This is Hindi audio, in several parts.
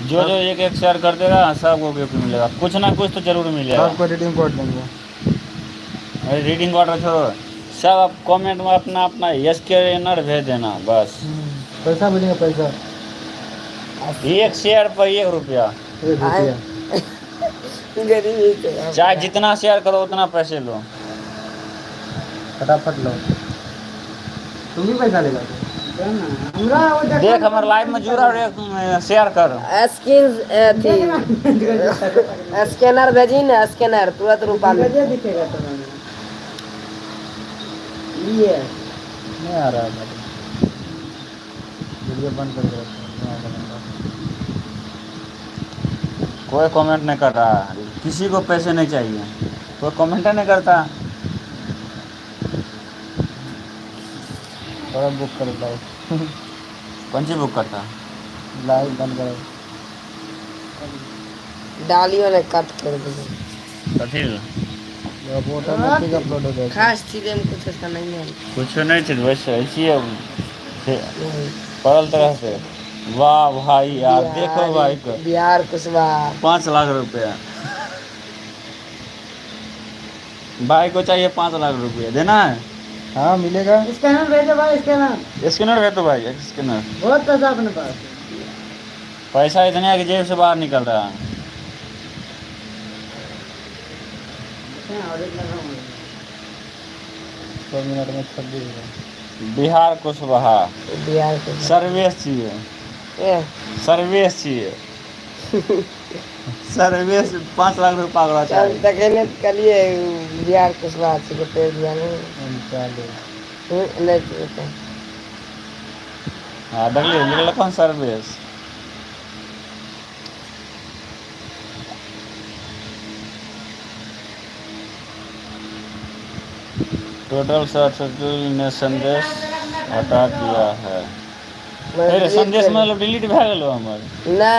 जो जो एक एक शेयर कर देगा सबको गिफ्ट मिलेगा, कुछ ना कुछ तो जरूर मिलेगा। सबको रिडीम कोड देंगे। अरे रीडिंग वाटर छोड़ो, सब आप कमेंट में अपना अपना यस के नर भेज देना बस। पैसा मिलेगा पैसा। एक शेयर पर 1 रुपया। गरीबी से चाहे जितना शेयर करो उतना पैसे लो। फटाफट लो। तुम भी पैसा लेगा देख हमारे लाइव में जुड़ा और शेयर कर। स्किन थी स्कैनर भेजी ना, स्कैनर तुरंत रुपा दिखेगा तुम्हें। ये नहीं आ रहा है, वीडियो बंद कर दो। कोई कमेंट नहीं कर रहा, किसी को पैसे नहीं चाहिए, कोई कमेंट नहीं करता। थोड़ा बुक कर लाइव। कौन सी बुक करता? लाइव बंद करो। डालियो ने कट कर दी। कथी वो ऑटोमेटिक अपलोड हो जाएगा। खास चीजें में कुछ ऐसा नहीं है, कुछ नहीं थी वैसे ऐसी पड़ल तरह से। वाह भाई यार, देखो भाई को बिहार कुशवाहा 5 लाख रुपया। भाई को चाहिए 5 लाख रुपया देना है। हाँ मिलेगा। स्कैनर भेजो भाई, स्कैनर। स्कैनर है तो भाई स्कैनर। बहुत पैसा अपने पास। पैसा इतना है कि जेब से बाहर निकल रहा है। 100 मिनट में 26। बिहार कुशवाहा बिहार के सर्वेश चाहिए, ए, सर्वेश चाहिए। सर्वेश 5 लाख रुपया पकड़ा चल चाहिए। देखेंगे कलिए बिहार कुशवाहा से के पेड़ दिया नहीं नहीं चाहिए। हाँ देखिए निकल कौन सर्वेश। टोटल सर्च ने संदेश हटा दिया है। अरे संदेश मतलब डिलीट भए गेलो हमर ना,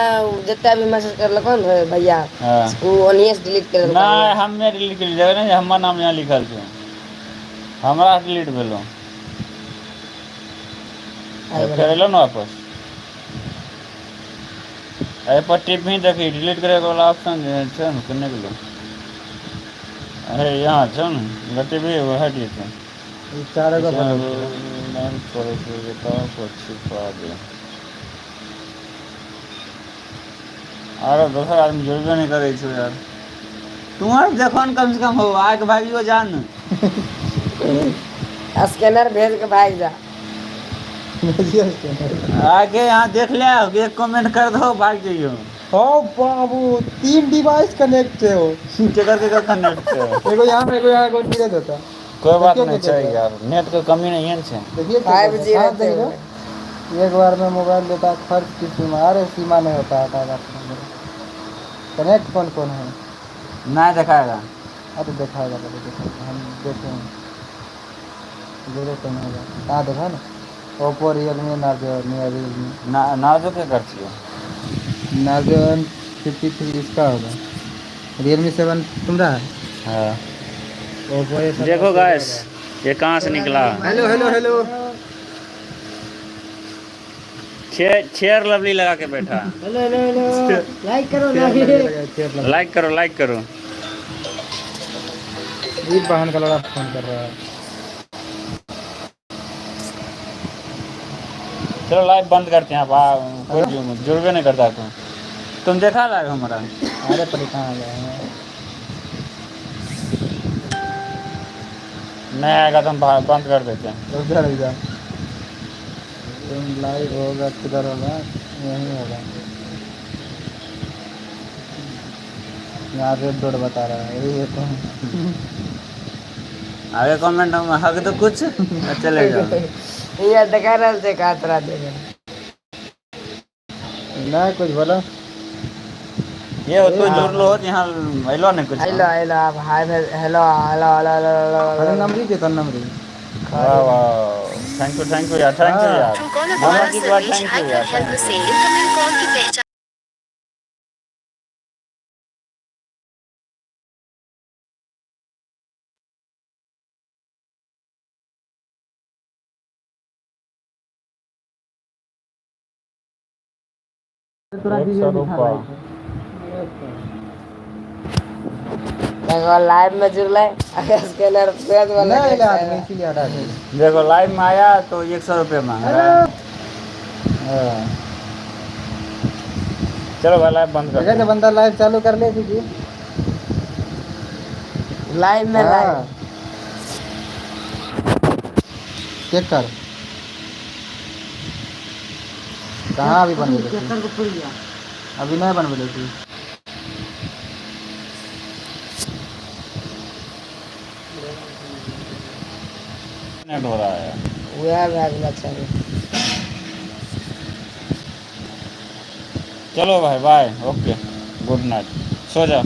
जितना भी मैसेज करलको न भैया हाँ। वो ओनिए से डिलीट कर देलको। नहीं हमे डिलीट कर दिया नहीं, हमर नाम यहाँ लिखल छै, हमरा डिलीट भेलो। फिर एलो ना वापस एहि पर टिप ही देखी डिलीट करे वाला ऑप्शन छै न, केने गेलो। अरे यहाँ छै न टिप हट जेतै। चार का नहीं करे के बताओ कुछ छिपा दे। अरे दोसर आदमी जुड़बे नहीं करे छो यार। तुम्हारे देखो न कम से कम हो आके भागियो जान। स्कैनर भेज के भाग जा। आगे यहाँ देख ले, एक कमेंट कर दो भाग जाइयो। ओ बाबू 3 डिवाइस कनेक्ट है हो। केकर कनेक्ट है? एगो यहाँ में एगो यहाँ एगो नीचे देता। कोई बात नहीं चाहिए यार, नेट के कमी नहीं है छै। देखिए 5G रहते देखो एक बार में मोबाइल देता है खर्च की सीमा, अरे सीमा नहीं होता है। कनेक्ट कौन कौन है नहीं दिखाएगा। अरे दिखाएगा हम देखें जरूरत नहीं होगा। कहाँ देखा ना Oppo Realme Narzo Realme Narzo क्या करती है? नार्जो 53 इसका होगा। रियलमी 7 तुम्हारा है। हाँ ओप्पो ये सब देखो गाइस ये कहाँ से निकला। Hello hello hello. Share lovely लगा के बैठा। हेलो हेलो हेलो लाइक करो लाइक करो लाइक करो। वीर बहन का लड़ा फोन कर रहा है। चलो लाइव बंद करते हैं। कोई जुड़बे नहीं करता तुम देखा लाइव हमारा। अरे परेशान आ गए हैं। नहीं आएगा तो हम बंद कर देते हैं। रुक जा तुम लाइव होगा किधर होगा, यहीं होगा। यहाँ रेड डॉट बता रहा है ये तो। आगे कमेंट में हक तो कुछ चलेगा। ये देखा रहा से का तरह देगा ना कुछ बोला ये हो तो जोड़ लो यहाँ हेलो नहीं कुछ। Hello hello hi hello hello hello अरे नंबरी के नंबरी। वाह वाह थैंक यू यार थैंक यू यार। तोरा 100 वीडियो दिखा रुपया। भाई देखो लाइव में जुड़ लाए अगर स्कैनर पेज वाला नहीं कैसा यार है? मैं इसीलिए हटा दिया। देखो लाइव में आया तो 100 रुपये मांग रहा है। हाँ। चलो भाई लाइव बंद कर अगर दो। बंदा लाइव चालू कर ले जी। लाइव में लाइव हाँ चेक कर कहाँ अभी बनवे थी अभी नहीं बनवे थी नेट हो रहा है। वह भागना चाहिए। चलो भाई बाय, ओके, गुड नाइट, सो जा।